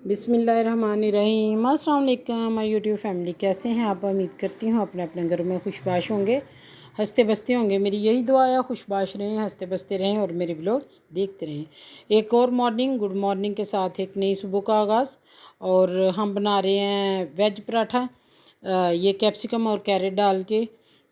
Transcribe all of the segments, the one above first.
बिस्मिल्लाहिर्रहमानिर्रहीम। अस्सलाम वालेकुम माय यूट्यूब फैमिली, कैसे हैं आप? उम्मीद करती हूँ अपने अपने घरों में खुशबाश होंगे, हंसते बसते होंगे। मेरी यही दुआ है, खुशबाश रहें, हंसते बसते रहें और मेरे व्लॉग्स देखते रहें। एक और गुड मॉर्निंग के साथ एक नई सुबह का आगाज़। और हम बना रहे हैं वेज पराठा। ये कैप्सिकम और कैरेट डाल के।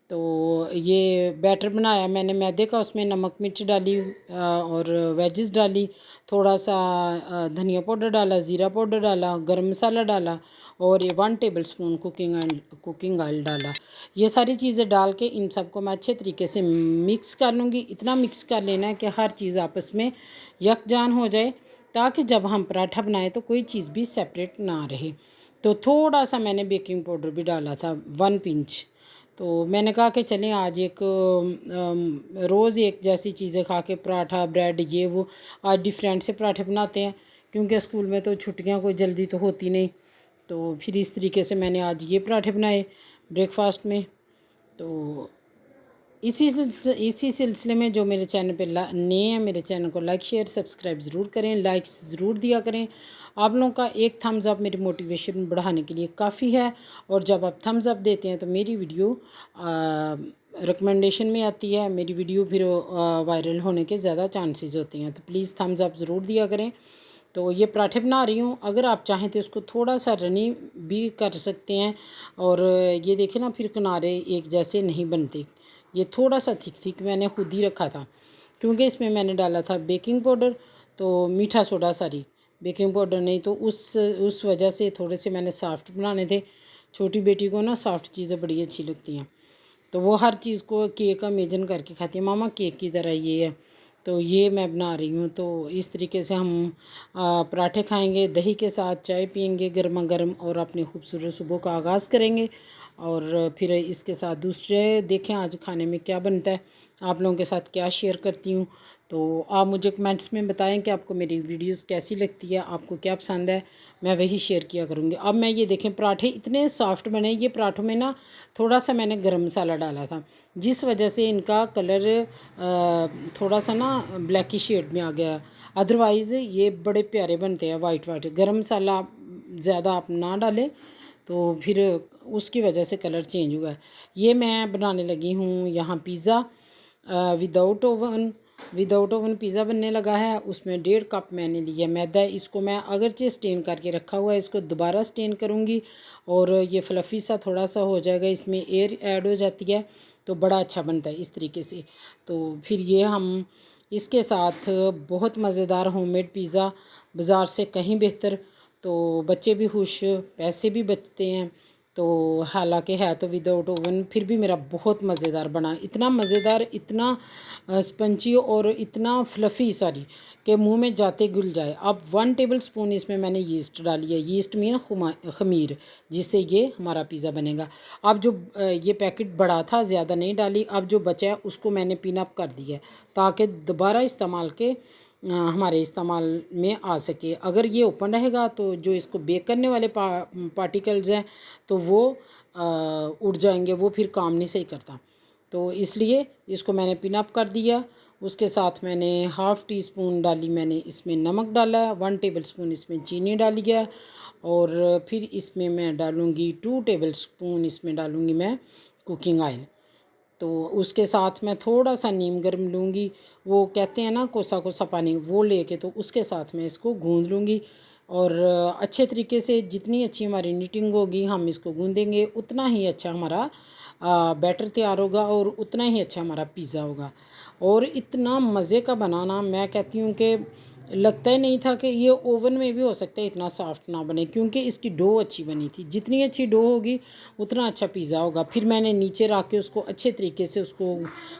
तो ये बैटर बनाया मैंने मैदे का, उसमें नमक मिर्च डाली और वेजेस डाली, थोड़ा सा धनिया पाउडर डाला, ज़ीरा पाउडर डाला, गरम मसाला डाला और ये 1 टेबलस्पून कुकिंग ऑयल डाला। ये सारी चीज़ें डाल के इन सबको मैं अच्छे तरीके से मिक्स कर लूँगी। इतना मिक्स कर लेना है कि हर चीज़ आपस में यकजान हो जाए, ताकि जब हम पराठा बनाएं तो कोई चीज़ भी सेपरेट ना रहे। तो थोड़ा सा मैंने बेकिंग पाउडर भी डाला था, 1 पिंच। तो मैंने कहा कि चलें आज एक रोज़ एक जैसी चीज़ें खा के, पराठा ब्रेड ये वो, आज डिफरेंट से पराठे बनाते हैं, क्योंकि स्कूल में तो छुट्टियां कोई जल्दी तो होती नहीं। तो फिर इस तरीके से मैंने आज ये पराठे बनाए ब्रेकफास्ट में। तो इसी सिलसिले में जो मेरे चैनल पे नए हैं, मेरे चैनल को लाइक शेयर सब्सक्राइब ज़रूर करें, लाइक्स ज़रूर दिया करें। आप लोगों का एक थम्स अप मेरी मोटिवेशन बढ़ाने के लिए काफ़ी है। और जब आप थम्स अप देते हैं तो मेरी वीडियो रिकमेंडेशन में आती है, मेरी वीडियो फिर वायरल होने के ज़्यादा चांसेस होते हैं। तो प्लीज़ थम्स अप ज़रूर दिया करें। तो ये पराठे बना रही हूँ, अगर आप चाहें तो इसको थोड़ा सा रनी भी कर सकते हैं। और ये देखें ना, फिर किनारे एक जैसे नहीं बनते। ये थोड़ा सा थिक थिक मैंने खुद ही रखा था, क्योंकि इसमें मैंने डाला था बेकिंग पाउडर, तो मीठा सोडा, सॉरी बेकिंग पाउडर नहीं, तो उस वजह से थोड़े से मैंने सॉफ्ट बनाने थे। छोटी बेटी को ना सॉफ्ट चीज़ें बड़ी अच्छी लगती हैं, तो वो हर चीज़ को केक का इमेजिन करके खाती है, मामा केक की तरह ये है। तो ये मैं बना रही हूँ। तो इस तरीके से हम पराठे खाएंगे, दही के साथ चाय पियेंगे गर्मा गर्म, और अपनी खूबसूरत सुबह का आगाज़ करेंगे। और फिर इसके साथ दूसरे देखें आज खाने में क्या बनता है, आप लोगों के साथ क्या शेयर करती हूँ। तो आप मुझे कमेंट्स में बताएं कि आपको मेरी वीडियोस कैसी लगती है, आपको क्या पसंद है, मैं वही शेयर किया करूँगी। अब मैं ये देखें पराठे इतने सॉफ्ट बने। ये पराठों में ना थोड़ा सा मैंने गरम मसाला डाला था, जिस वजह से इनका कलर थोड़ा सा ना ब्लैकी शेड में आ गया। अदरवाइज़ ये बड़े प्यारे बनते हैं वाइट वाइट। गरम मसाला ज़्यादा आप ना डालें तो फिर उसकी वजह से कलर चेंज हुआ है। ये मैं बनाने लगी हूँ यहाँ पिज़्ज़ा विदाउट ओवन पिज़्ज़ा बनने लगा है। उसमें 1.5 कप मैंने लिया मैदा। इसको मैं अगरचे स्टेन करके रखा हुआ है, इसको दोबारा स्टेन करूँगी और ये फ्लफ़ी सा थोड़ा सा हो जाएगा, इसमें एयर ऐड हो जाती है तो बड़ा अच्छा बनता है इस तरीके से। तो फिर ये हम इसके साथ बहुत मज़ेदार होममेड पिज़्ज़ा, बाज़ार से कहीं बेहतर। तो बच्चे भी खुश, पैसे भी बचते हैं। तो हालांकि है तो विदाउट ओवन, फिर भी मेरा बहुत मज़ेदार बना। इतना मज़ेदार, इतना स्पंची और इतना फ्लफ़ी सॉरी कि मुंह में जाते घुल जाए। अब 1 टेबल स्पून इसमें मैंने यीस्ट डाली है। यीस्ट मीन खमीर, जिससे ये हमारा पिज़्ज़ा बनेगा। अब जो ये पैकेट बड़ा था, ज़्यादा नहीं डाली। अब जो बचा है उसको मैंने पिन अप कर दिया है, ताकि दोबारा इस्तेमाल के हमारे इस्तेमाल में आ सके। अगर ये ओपन रहेगा तो जो इसको बेक करने वाले पार्टिकल्स हैं तो वो उड़ जाएंगे, वो फिर काम नहीं सही करता। तो इसलिए इसको मैंने पिन अप कर दिया। उसके साथ मैंने 1/2 टी स्पून डाली, मैंने इसमें नमक डाला, 1 टेबल स्पून इसमें चीनी डाली है। और फिर इसमें मैं डालूँगी 2 टेबल स्पून, इसमें डालूँगी मैं कुकिंग ऑयल। तो उसके साथ मैं थोड़ा सा नीम गर्म लूँगी, वो कहते हैं ना कोसा कोसा पानी, वो लेके तो उसके साथ मैं इसको गूँध लूँगी। और अच्छे तरीके से जितनी अच्छी हमारी नीटिंग होगी, हम इसको गूँधेंगे उतना ही अच्छा हमारा बैटर तैयार होगा और उतना ही अच्छा हमारा पिज़्ज़ा होगा। और इतना मज़े का बनाना, मैं कहती हूँ कि लगता ही नहीं था कि ये ओवन में भी हो सकता है इतना सॉफ्ट ना बने, क्योंकि इसकी डो अच्छी बनी थी। जितनी अच्छी डो होगी उतना अच्छा पिज़्ज़ा होगा। फिर मैंने नीचे रख के उसको अच्छे तरीके से उसको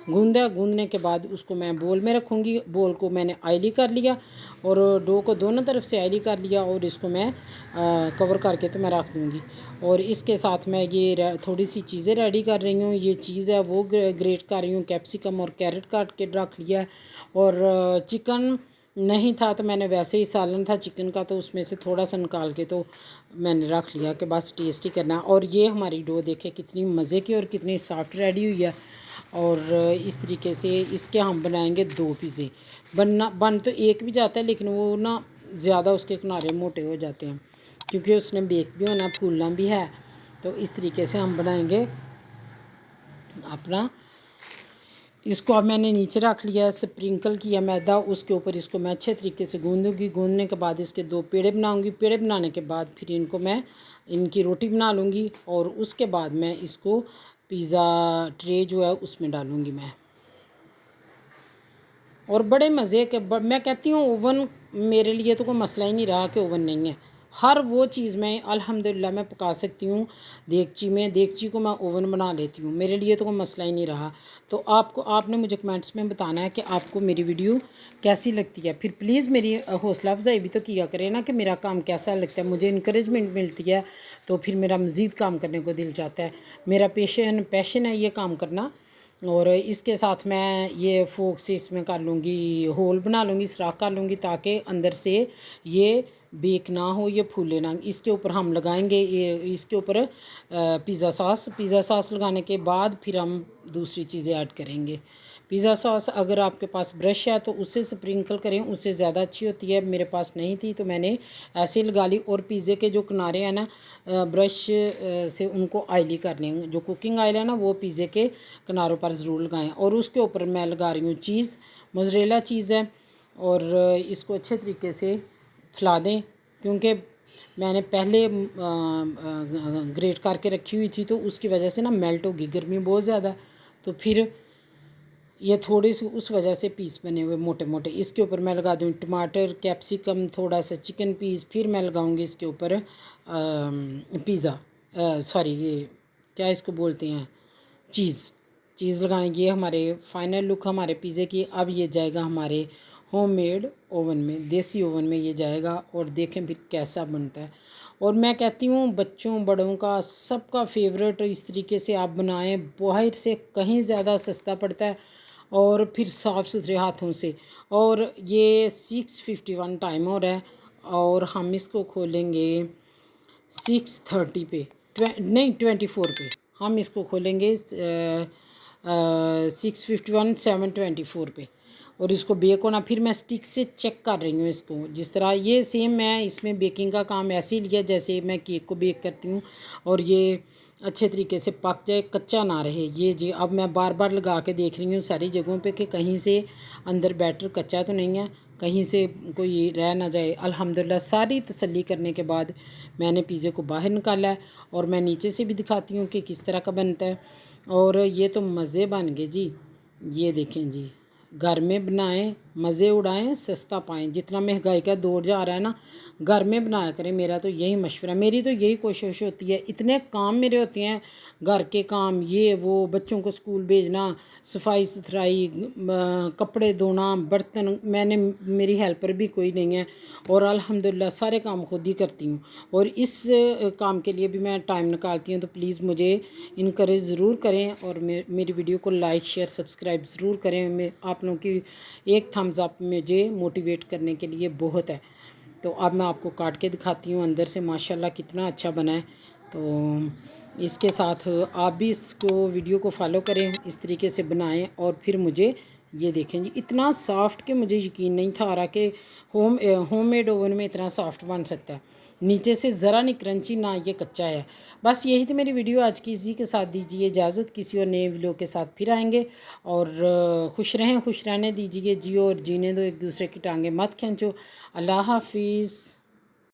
गूँधा। गूँधने के बाद उसको मैं बोल में रखूँगी। बोल को मैंने ऑयली कर लिया और डो को दोनों तरफ से ऑयली कर लिया, और इसको मैं कवर करके तो मैं रख दूँगी। और इसके साथ मैं ये थोड़ी सी चीज़ें रेडी कर रही हूँ। ये चीज़ है वो ग्रेट कर रही हूँ, कैप्सिकम और कैरेट काट के रख लिया है। और चिकन नहीं था तो मैंने वैसे ही, सालन था चिकन का तो उसमें से थोड़ा सा निकाल के तो मैंने रख लिया कि बस टेस्ट ही करना। और ये हमारी डो देखे कितनी मज़े की और कितनी सॉफ्ट रेडी हुई है। और इस तरीके से इसके हम बनाएंगे 2 पिज़्ज़े। बन तो एक भी जाता है, लेकिन वो ना ज़्यादा उसके किनारे मोटे हो जाते हैं, क्योंकि उसने बेक भी होना, फूलना भी है। तो इस तरीके से हम बनाएंगे अपना। इसको अब मैंने नीचे रख लिया, स्प्रिंकल किया मैदा, उसके ऊपर इसको मैं अच्छे तरीके से गूंदूंगी। गूंदने के बाद इसके 2 पेड़े बनाऊंगी। पेड़े बनाने के बाद फिर इनको मैं इनकी रोटी बना लूँगी, और उसके बाद मैं इसको पिज़्ज़ा ट्रे जो है उसमें डालूँगी मैं। और बड़े मज़े के मैं कहती हूँ ओवन मेरे लिए तो कोई मसला ही नहीं रहा कि ओवन नहीं है। हर वो चीज़ मैं अल्हम्दुलिल्लाह मैं पका सकती हूँ देगची में। देगची को मैं ओवन बना लेती हूँ, मेरे लिए तो कोई मसला ही नहीं रहा। तो आपने मुझे कमेंट्स में बताना है कि आपको मेरी वीडियो कैसी लगती है। फिर प्लीज़ मेरी हौसला अफजाई भी तो किया करें ना कि मेरा काम कैसा लगता है। मुझे इनक्रेजमेंट मिलती है तो फिर मेरा मज़ीद काम करने को दिल चाहता है। मेरा पैशन है ये काम करना। और इसके साथ मैं ये फोक से इसमें कर लूँगी, होल बना लूँगी, सुराख कर लूँगी, ताकि अंदर से ये बेक ना हो, ये फूले ना। इसके ऊपर हम लगाएंगे ये, इसके ऊपर पिज़्ज़ा सॉस लगाने के बाद फिर हम दूसरी चीज़ें ऐड करेंगे। पिज़्ज़ा सॉस अगर आपके पास ब्रश है तो उससे स्प्रिंकल करें, उससे ज़्यादा अच्छी होती है। मेरे पास नहीं थी तो मैंने ऐसे ही लगा ली। और पिज़्ज़े के जो किनारे हैं ना, ब्रश से उनको ऑयली कर लें। जो कुकिंग ऑयल है ना वो पिज़्ज़े के किनारों पर ज़रूर लगाएं। और उसके ऊपर मैं लगा रही हूँ चीज़, मोज़रेला चीज़ है। और इसको अच्छे तरीके से फैला दें, क्योंकि मैंने पहले ग्रेट करके रखी हुई थी तो उसकी वजह से ना मेल्ट होगी, गर्मी बहुत ज़्यादा। तो फिर ये थोड़ी सी उस वजह से पीस बने हुए मोटे मोटे। इसके ऊपर मैं लगा दूँ टमाटर, कैप्सिकम, थोड़ा सा चिकन पीस। फिर मैं लगाऊंगी इसके ऊपर सॉरी ये क्या इसको बोलते हैं, चीज़ लगाने की। हमारे फाइनल लुक हमारे पिज़्ज़े की। अब ये जाएगा हमारे होममेड ओवन में, देसी ओवन में ये जाएगा, और देखें फिर कैसा बनता है। और मैं कहती हूँ बच्चों बड़ों का सबका फेवरेट इस तरीके से आप बनाएं, बाहर से कहीं ज़्यादा सस्ता पड़ता है और फिर साफ़ सुथरे हाथों से। और ये 6:51 टाइम हो रहा है, और हम इसको खोलेंगे 6:30 पे, नहीं 24 पे हम इसको खोलेंगे। 6:51 7:24 पे। और इसको बेक होना, फिर मैं स्टिक से चेक कर रही हूँ इसको। जिस तरह ये सेम मैं इसमें बेकिंग का काम ऐसे ही लिया जैसे मैं केक को बेक करती हूँ। और ये अच्छे तरीके से पक जाए, कच्चा ना रहे। ये जी अब मैं बार बार लगा के देख रही हूँ सारी जगहों पे कि कहीं से अंदर बैटर कच्चा तो नहीं है, कहीं से कोई रह ना जाए। अल्हम्दुलिल्लाह सारी तसल्ली करने के बाद मैंने पिज़्ज़े को बाहर निकाला है। और मैं नीचे से भी दिखाती हूँ कि किस तरह का बनता है। और ये तो मज़े बन गए जी। ये देखें जी, घर में बनाएं, मज़े उड़ाएं, सस्ता पाएं। जितना महंगाई का दौर जा रहा है ना, घर में बनाया करें। मेरा तो यही मशवरा, मेरी तो यही कोशिश होती है। इतने काम मेरे होते हैं, घर के काम, ये वो, बच्चों को स्कूल भेजना, सफाई सुथराई, कपड़े धोना, बर्तन। मेरी हेल्पर भी कोई नहीं है, और अल्हम्दुलिल्लाह सारे काम खुद ही करती हूँ। और इस काम के लिए भी मैं टाइम निकालती हूँ। तो प्लीज़ मुझे इनकरेज ज़रूर करें, और मेरी वीडियो को लाइक शेयर सब्सक्राइब ज़रूर करें। मैं आप लोगों की एक थम्स अप मुझे मोटिवेट करने के लिए बहुत है। तो अब मैं आपको काट के दिखाती हूँ अंदर से माशाल्लाह कितना अच्छा बना है। तो इसके साथ आप भी इसको वीडियो को फॉलो करें, इस तरीके से बनाएं। और फिर मुझे ये देखें जी, इतना सॉफ्ट कि मुझे यकीन नहीं था आ रहा कि होममेड ओवन में इतना सॉफ्ट बन सकता है। नीचे से ज़रा नहीं क्रंची, ना ये कच्चा है। बस यही थी मेरी वीडियो आज की। इसी के साथ दीजिए इजाज़त, किसी और नए वीडियो के साथ फिर आएंगे। और खुश रहें, खुश रहने दीजिए, जियो और जीने दो, एक दूसरे की टांगें मत खींचो। अल्लाह हाफिज़।